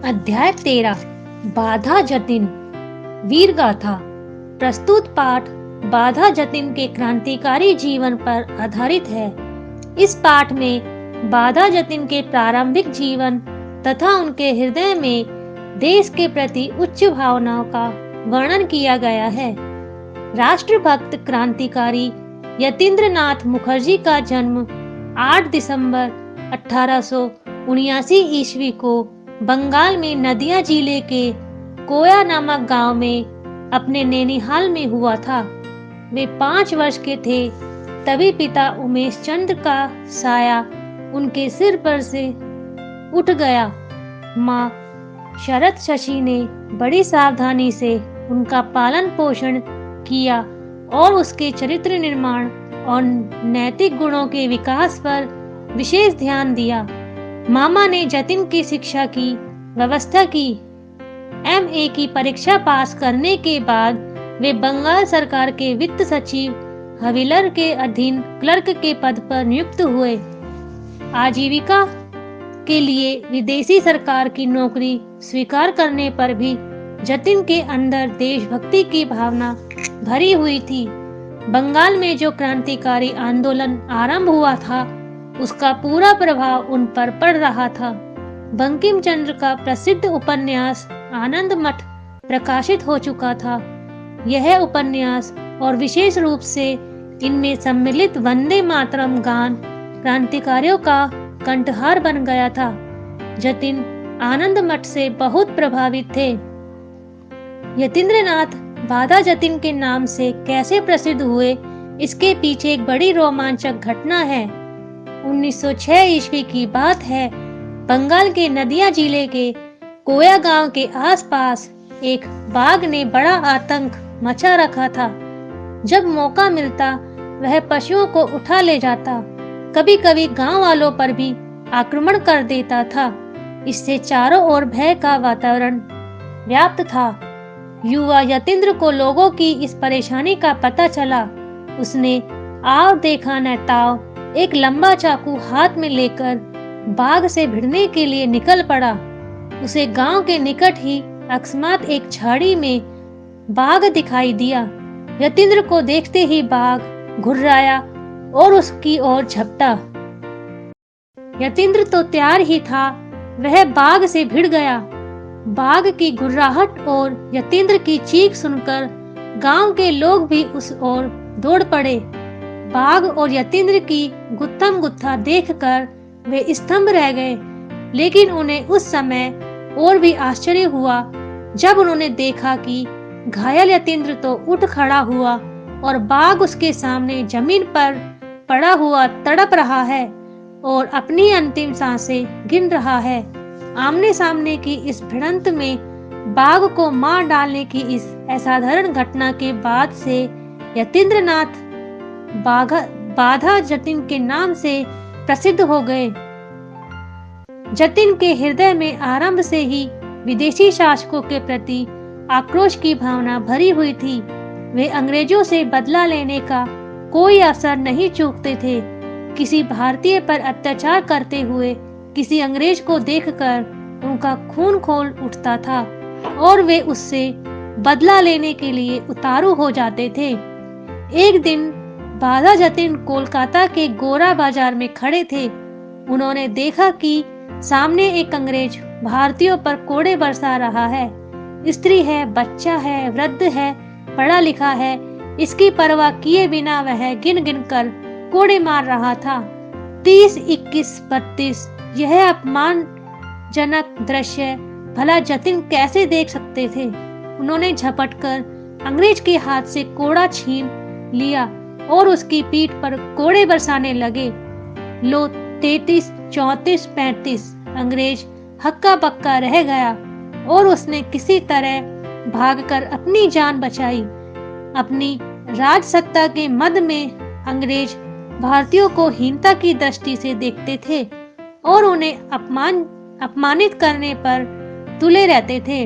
अध्याय 13 बाधा जतिन वीर गाथा। प्रस्तुत पाठ बाधा जतिन के क्रांतिकारी जीवन पर आधारित है। इस पाठ में बाधा जतिन के प्रारंभिक जीवन तथा उनके हृदय में देश के प्रति उच्च भावनाओं का वर्णन किया गया है। राष्ट्रभक्त क्रांतिकारी यतीन्द्रनाथ मुखर्जी का जन्म 8 दिसंबर 1879 ईस्वी को बंगाल में नदिया जिले के कोया नामक गांव में अपने नैनीहाल में हुआ था। वे 5 वर्ष के थे तभी पिता उमेश चंद्र का साया उनके सिर पर से उठ गया। माँ शरत शशि ने बड़ी सावधानी से उनका पालन पोषण किया और उसके चरित्र निर्माण और नैतिक गुणों के विकास पर विशेष ध्यान दिया। मामा ने जतिन की शिक्षा की व्यवस्था की। एमए की परीक्षा पास करने के बाद वे बंगाल सरकार के वित्त सचिव हविलर के अधीन क्लर्क के पद पर नियुक्त हुए। आजीविका के लिए विदेशी सरकार की नौकरी स्वीकार करने पर भी जतिन के अंदर देशभक्ति की भावना भरी हुई थी। बंगाल में जो क्रांतिकारी आंदोलन आरंभ हुआ था उसका पूरा प्रभाव उन पर पड़ रहा था। बंकिम चंद्र का प्रसिद्ध उपन्यास आनंद मठ प्रकाशित हो चुका था। यह उपन्यास और विशेष रूप से इनमें सम्मिलित वंदे मातरम गान क्रांतिकारियों का कंठहार बन गया था। जतिन आनंद मठ से बहुत प्रभावित थे। यतीन्द्रनाथ बाधा जतिन के नाम से कैसे प्रसिद्ध हुए, इसके पीछे एक बड़ी रोमांचक घटना है। 1906 ईस्वी की बात है। बंगाल के नदिया जिले के कोया गांव के आसपास एक बाघ ने बड़ा आतंक मचा रखा था। जब मौका मिलता वह पशुओं को उठा ले जाता, कभी कभी गांव वालों पर भी आक्रमण कर देता था। इससे चारों ओर भय का वातावरण व्याप्त था। युवा यतीन्द्र को लोगों की इस परेशानी का पता चला। उसने आओ देखा न ताओ एक लंबा चाकू हाथ में लेकर बाघ से भिड़ने के लिए निकल पड़ा। उसे गांव के निकट ही अकस्मात एक झाड़ी में बाघ दिखाई दिया। यतीन्द्र को देखते ही बाघ घुर्राया और उसकी ओर झपटा। यतीन्द्र तो तैयार ही था, वह बाघ से भिड़ गया। बाघ की घुर्राहट और यतीन्द्र की चीख सुनकर गांव के लोग भी उस ओर दौड़ पड़े। बाघ और यतीन्द्र की गुत्थम गुत्था देखकर वे स्तंभ रह गए। लेकिन उन्हें उस समय और भी आश्चर्य हुआ जब उन्होंने देखा कि घायल यतीन्द्र तो उठ खड़ा हुआ और बाघ उसके सामने जमीन पर पड़ा हुआ तड़प रहा है और अपनी अंतिम सांसें गिन रहा है। आमने सामने की इस भिड़ंत में बाघ को मार डालने की इस असाधारण घटना के बाद से यतीन्द्रनाथ बाधा जतिन के नाम से प्रसिद्ध हो गए। जतिन के हृदय में आरंभ से ही विदेशी शासकों के प्रति आक्रोश की भावना भरी हुई थी। वे अंग्रेजों से बदला लेने का कोई अवसर नहीं चूकते थे। किसी भारतीय पर अत्याचार करते हुए किसी अंग्रेज को देखकर उनका खून खौल उठता था और वे उससे बदला लेने के लिए उतारू हो जाते थे। एक दिन बाधा जतिन कोलकाता के गोरा बाजार में खड़े थे। उन्होंने देखा कि सामने एक अंग्रेज भारतीयों पर कोड़े बरसा रहा है। स्त्री है, बच्चा है, वृद्ध है, पढ़ा लिखा है, इसकी परवाह किए बिना वह गिन गिन कर कोड़े मार रहा था। 30, 21, 32 यह अपमानजनक दृश्य भला जतिन कैसे देख सकते थे। उन्होंने झपटकर अंग्रेज के हाथ से कोड़ा छीन लिया और उसकी पीठ पर कोड़े बरसाने लगे। लो 33, 34, 35 अंग्रेज हक्का बक्का रह गया और उसने किसी तरह भागकर अपनी जान बचाई। अपनी राजसत्ता के मद में अंग्रेज भारतीयों को हीनता की दृष्टि से देखते थे और उन्हें अपमानित करने पर तुले रहते थे।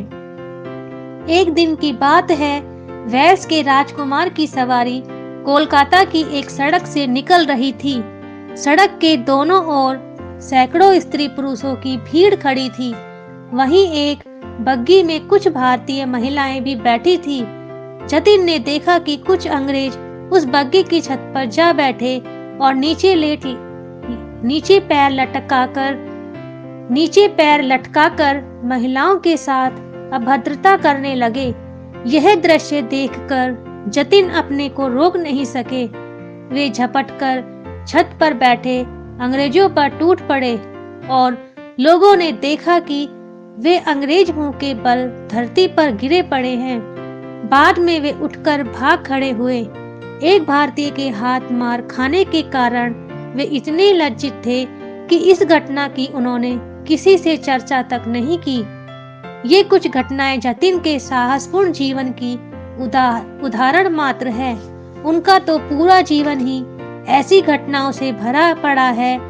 एक दिन की बात है, वेल्स के राजकुमार की सवारी कोलकाता की एक सड़क से निकल रही थी। सड़क के दोनों ओर सैकड़ों स्त्री पुरुषों की भीड़ खड़ी थी। वहीं एक बग्गी में कुछ भारतीय महिलाएं भी बैठी थी। जतिन ने देखा कि कुछ अंग्रेज उस बग्गी की छत पर जा बैठे और नीचे पैर लटकाकर महिलाओं के साथ अभद्रता करने लगे। यह दृश्य देखकर जतिन अपने को रोक नहीं सके। वे झपटकर छत पर बैठे अंग्रेजों पर टूट पड़े और लोगों ने देखा कि वे अंग्रेज मुंह के बल धरती पर गिरे पड़े हैं। बाद में वे उठकर भाग खड़े हुए। एक भारतीय के हाथ मार खाने के कारण वे इतने लज्जित थे कि इस घटना की उन्होंने किसी से चर्चा तक नहीं की। ये कुछ घटनाएं जतिन के साहसपूर्ण जीवन की उदाहरण मात्र है। उनका तो पूरा जीवन ही ऐसी घटनाओं से भरा पड़ा है।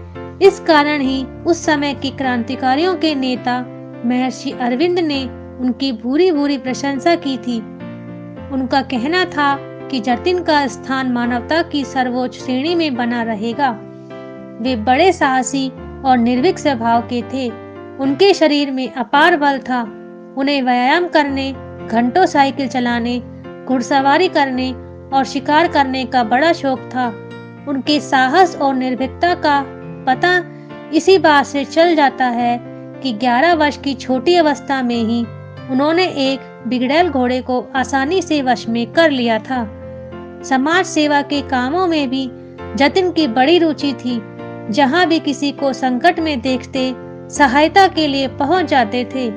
इस कारण ही उस समय के क्रांतिकारियों के नेता महर्षि अरविंद ने उनकी भूरी भूरी प्रशंसा की थी। उनका कहना था कि जतिन का स्थान मानवता की सर्वोच्च श्रेणी में बना रहेगा। वे बड़े साहसी और निर्भीक स्वभाव के थे। उनके शरीर में अपार बल था। उन्हें व्यायाम करने, घंटों साइकिल चलाने, घुड़सवारी करने और शिकार करने का बड़ा शौक था। उनके साहस और निर्भीकता का पता इसी बात से चल जाता है कि 11 वर्ष की छोटी अवस्था में ही उन्होंने एक बिगड़ैल घोड़े को आसानी से वश में कर लिया था। समाज सेवा के कामों में भी जतिन की बड़ी रुचि थी। जहां भी किसी को संकट में देखते सहायता के लिए पहुंच जाते थे।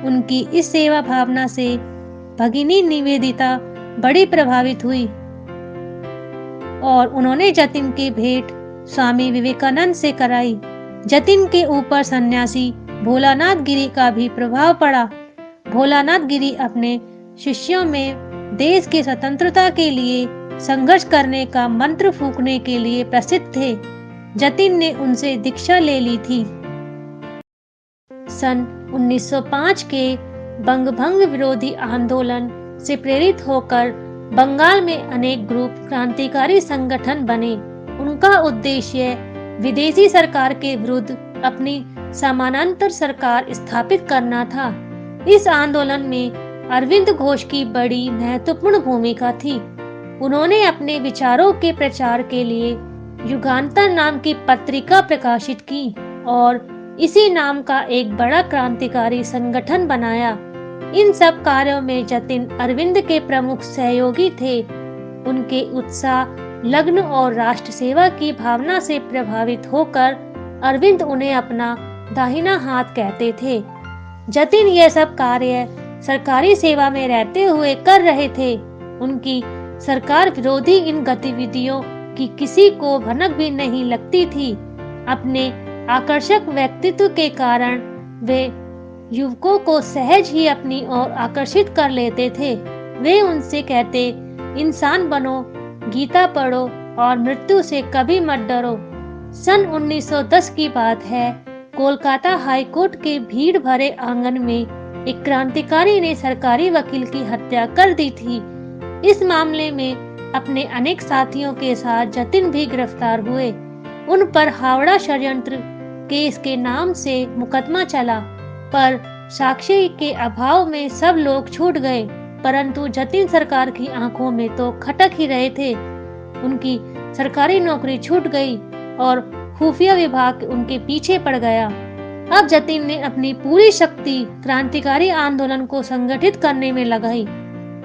उनकी इस सेवा भावना से भगिनी निवेदिता बड़ी प्रभावित हुई और उन्होंने जतिन की भेंट स्वामी विवेकानंद से कराई। जतिन के ऊपर सन्यासी भोलानाथ गिरी का भी प्रभाव पड़ा। भोलानाथ गिरी अपने शिष्यों में देश की स्वतंत्रता के लिए संघर्ष करने का मंत्र फूंकने के लिए प्रसिद्ध थे। जतिन ने उनसे दीक्षा ले ली थी। सन 1905 के बंगभंग विरोधी आंदोलन से प्रेरित होकर बंगाल में अनेक ग्रुप क्रांतिकारी संगठन बने। उनका उद्देश्य विदेशी सरकार के विरुद्ध अपनी समानांतर सरकार स्थापित करना था। इस आंदोलन में अरविंद घोष की बड़ी महत्वपूर्ण भूमिका थी। उन्होंने अपने विचारों के प्रचार के लिए युगांतर नाम की पत्रिका प्रकाशित की और इसी नाम का एक बड़ा क्रांतिकारी संगठन बनाया। इन सब कार्यों में जतिन अरविंद के प्रमुख सहयोगी थे। उनके उत्साह, लग्न और राष्ट्र सेवा की भावना से प्रभावित होकर अरविंद उन्हें अपना दाहिना हाथ कहते थे। जतिन यह सब कार्य सरकारी सेवा में रहते हुए कर रहे थे। उनकी सरकार विरोधी इन गतिविधियों की किसी को भनक भी नहीं लगती थी। अपने आकर्षक व्यक्तित्व के कारण वे युवकों को सहज ही अपनी ओर आकर्षित कर लेते थे। वे उनसे कहते, इंसान बनो, गीता पढ़ो और मृत्यु से कभी मत डरो। सन 1910 की बात है। कोलकाता हाई कोर्ट के भीड़ भरे आंगन में एक क्रांतिकारी ने सरकारी वकील की हत्या कर दी थी। इस मामले में अपने अनेक साथियों के साथ जतिन भी गिरफ्तार हुए। उन पर हावड़ा षड्यंत्र केस के नाम से मुकदमा चला, पर साक्ष्य के अभाव में सब लोग छूट गए। परंतु जतिन सरकार की आंखों में तो खटक ही रहे थे। उनकी सरकारी नौकरी छूट गई और खुफिया विभाग उनके पीछे पड़ गया। अब जतिन ने अपनी पूरी शक्ति क्रांतिकारी आंदोलन को संगठित करने में लगाई।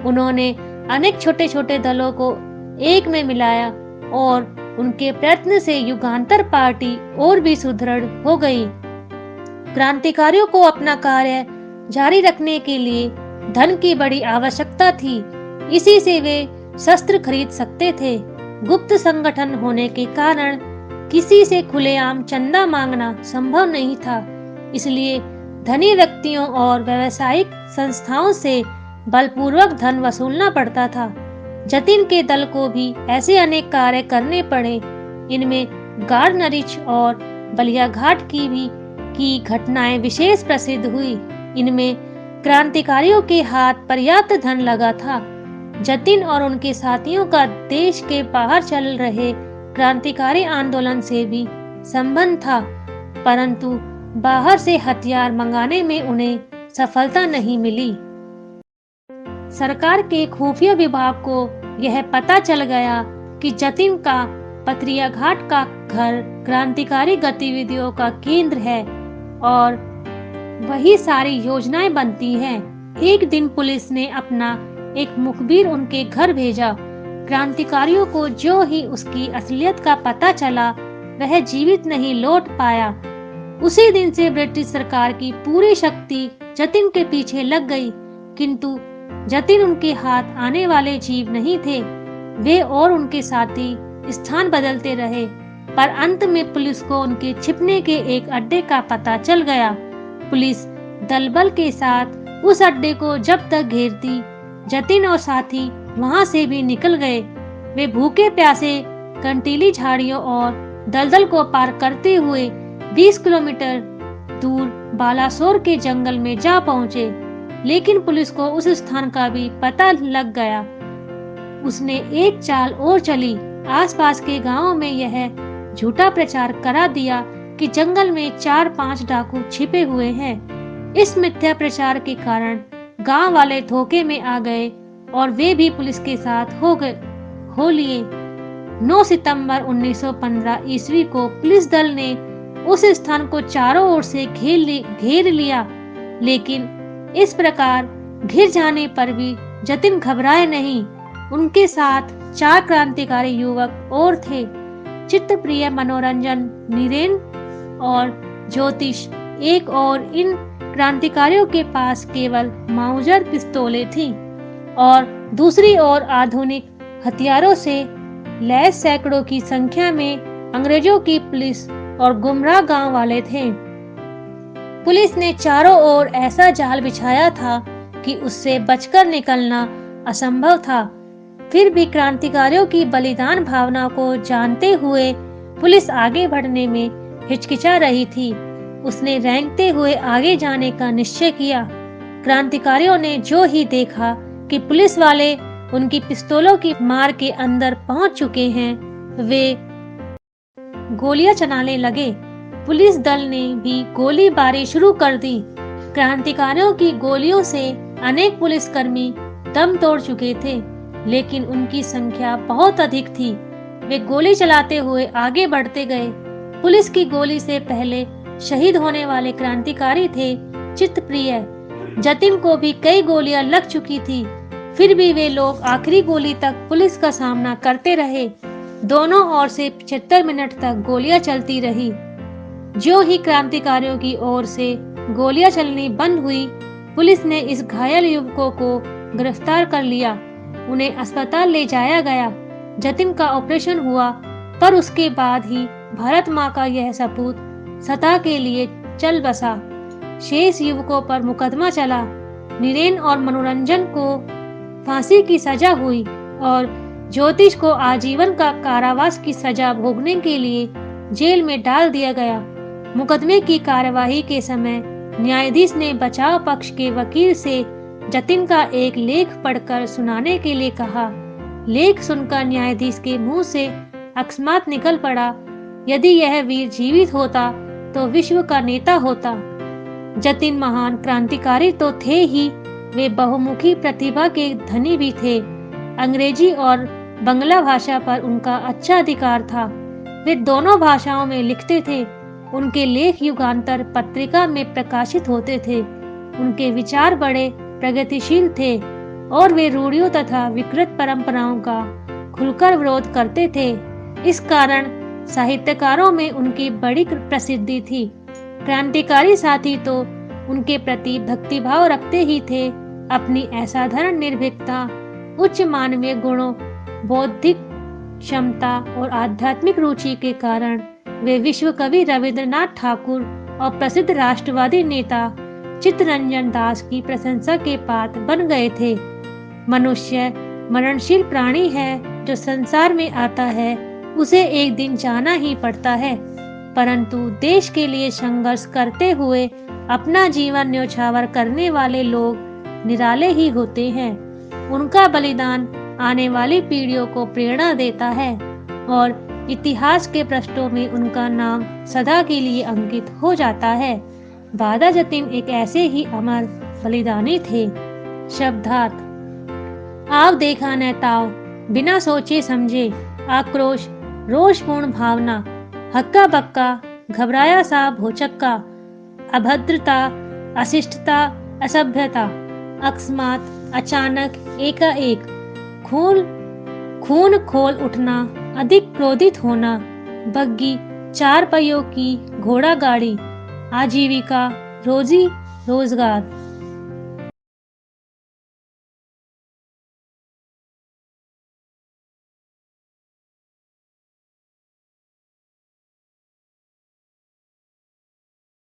उन्होंने अनेक छोटे छोटे दलों को एक में मिलाया और उनके प्रयत्न से युगांतर पार्टी और भी सुदृढ़ हो गई। क्रांतिकारियों को अपना कार्य जारी रखने के लिए धन की बड़ी आवश्यकता थी। इसी से वे शस्त्र खरीद सकते थे। गुप्त संगठन होने के कारण किसी से खुलेआम चंदा मांगना संभव नहीं था। इसलिए धनी व्यक्तियों और व्यावसायिक संस्थाओं से बलपूर्वक धन वसूलना पड़ता था। जतिन के दल को भी ऐसे अनेक कार्य करने पड़े। इनमें गार्डनरिच और बलिया घाट की घटनाएं विशेष प्रसिद्ध हुई। इनमें क्रांतिकारियों के हाथ पर्याप्त धन लगा था। जतिन और उनके साथियों का देश के बाहर चल रहे क्रांतिकारी आंदोलन से भी संबंध था, परंतु बाहर से हथियार मंगाने में उन्हें सफलता नहीं मिली। सरकार के खुफिया विभाग को यह पता चल गया कि जतिन का पथरिया घाट का घर क्रांतिकारी गतिविधियों का केंद्र है और वही सारी योजनाएं बनती हैं। एक दिन पुलिस ने अपना एक मुखबिर उनके घर भेजा। क्रांतिकारियों को जो ही उसकी असलियत का पता चला, वह जीवित नहीं लौट पाया। उसी दिन से ब्रिटिश सरकार की पूरी शक्ति जतिन के पीछे लग गई, किंतु जतिन उनके हाथ आने वाले जीव नहीं थे। वे और उनके साथी स्थान बदलते रहे, पर अंत में पुलिस को उनके छिपने के एक अड्डे का पता चल गया। पुलिस दलबल के साथ उस अड्डे को जब तक घेरती, जतिन और साथी वहां से भी निकल गए। वे भूखे प्यासे कंटीली झाड़ियों और दलदल को पार करते हुए 20 किलोमीटर दूर बालासोर के जंगल में जा पहुंचे, लेकिन पुलिस को उस स्थान का भी पता लग गया। उसने एक चाल और चली। आसपास के गांवों में यह झूठा प्रचार करा दिया कि जंगल में 4-5 डाकू छिपे हुए हैं। इस मिथ्या प्रचार के कारण गांव वाले धोखे में आ गए और वे भी पुलिस के साथ हो लिए। 9 सितंबर 1915 ईस्वी को पुलिस दल ने उस स्थान को चारों ओर से घेर लिया, लेकिन इस प्रकार घिर जाने पर भी जतिन घबराए नहीं। उनके साथ 4 क्रांतिकारी युवक और थे। चित्तप्रिय, मनोरंजन, नीरेन और ज्योतिष एक और। इन क्रांतिकारियों के पास केवल माउजर पिस्तौलें थीं और दूसरी ओर आधुनिक हथियारों से लैस सैकड़ों की संख्या में अंग्रेजों की पुलिस और गुमराह गांव वाले थे। पुलिस ने चारों ओर ऐसा जाल बिछाया था कि उससे बचकर निकलना असंभव था। फिर भी क्रांतिकारियों की बलिदान भावना को जानते हुए पुलिस आगे बढ़ने में हिचकिचा रही थी। उसने रेंगते हुए आगे जाने का निश्चय किया। क्रांतिकारियों ने जो ही देखा कि पुलिस वाले उनकी पिस्तौलों की मार के अंदर पहुंच चुके हैं, वे गोलियां चलाने लगे। पुलिस दल ने भी गोलीबारी शुरू कर दी। क्रांतिकारियों की गोलियों से अनेक पुलिसकर्मी दम तोड़ चुके थे, लेकिन उनकी संख्या बहुत अधिक थी। वे गोली चलाते हुए आगे बढ़ते गए। पुलिस की गोली से पहले शहीद होने वाले क्रांतिकारी थे चित्तप्रिय। जतिन को भी कई गोलियां लग चुकी थी, फिर भी वे लोग आखिरी गोली तक पुलिस का सामना करते रहे। दोनों ओर से 75 मिनट तक गोलियां चलती रही। जो ही क्रांतिकारियों की ओर से गोलियां चलनी बंद हुई, पुलिस ने इस घायल युवकों को गिरफ्तार कर लिया। उन्हें अस्पताल ले जाया गया। जतिन का ऑपरेशन हुआ, पर उसके बाद ही भारत माँ का यह सपूत सदा के लिए चल बसा। शेष युवकों पर मुकदमा चला। नीरेन और मनोरंजन को फांसी की सजा हुई और ज्योतिष को आजीवन का कारावास की सजा भोगने के लिए जेल में डाल दिया गया। मुकदमे की कार्यवाही के समय न्यायाधीश ने बचाव पक्ष के वकील से जतिन का एक लेख पढ़कर सुनाने के लिए कहा। लेख सुनकर न्यायाधीश के मुंह से अकस्मात निकल पड़ा, यदि यह वीर जीवित होता तो विश्व का नेता होता। जतिन महान क्रांतिकारी तो थे ही, वे बहुमुखी प्रतिभा के धनी भी थे। अंग्रेजी और बंगला भाषा पर उनका अच्छा अधिकार था। वे दोनों भाषाओं में लिखते थे। उनके लेख युगांतर पत्रिका में प्रकाशित होते थे। उनके विचार बड़े प्रगतिशील थे और वे रूढ़ियों तथा विकृत परंपराओं का खुलकर विरोध करते थे। इस कारण साहित्यकारों में उनकी बड़ी प्रसिद्धि थी। क्रांतिकारी साथी तो उनके प्रति भक्तिभाव रखते ही थे। अपनी असाधारण निर्भीकता, उच्च मानवीय गुणों, बौद्धिक क्षमता और आध्यात्मिक रुचि के कारण वे विश्व कवि रविंद्रनाथ ठाकुर और प्रसिद्ध राष्ट्रवादी नेता चित्तरंजन दास की प्रशंसा के पात्र बन गए थे। मनुष्य मरणशील प्राणी है। जो संसार में आता है उसे एक दिन जाना ही पड़ता है, परंतु देश के लिए संघर्ष करते हुए अपना जीवन न्यौछावर करने वाले लोग निराले ही होते हैं। उनका बलिदान आने वाली पीढ़ियों को प्रेरणा देता है और इतिहास के पृष्ठों में उनका नाम सदा के लिए अंकित हो जाता है। वादा जतिन एक ऐसे ही अमर बलिदानी थे। शब्दार्थ: आव देखा न ताव, बिना सोचे समझे, आक्रोश, रोषपूर्ण भावना, हक्का बक्का, घबराया सा भौचक्का, अभद्रता, अशिष्टता, असभ्यता, अकस्मात, अचानक, एकाएक, खून खोल उठना, अधिक क्रोधित होना, बग्गी, चार पहियों की घोड़ा गाड़ी, आजीविका, रोजी रोजगार।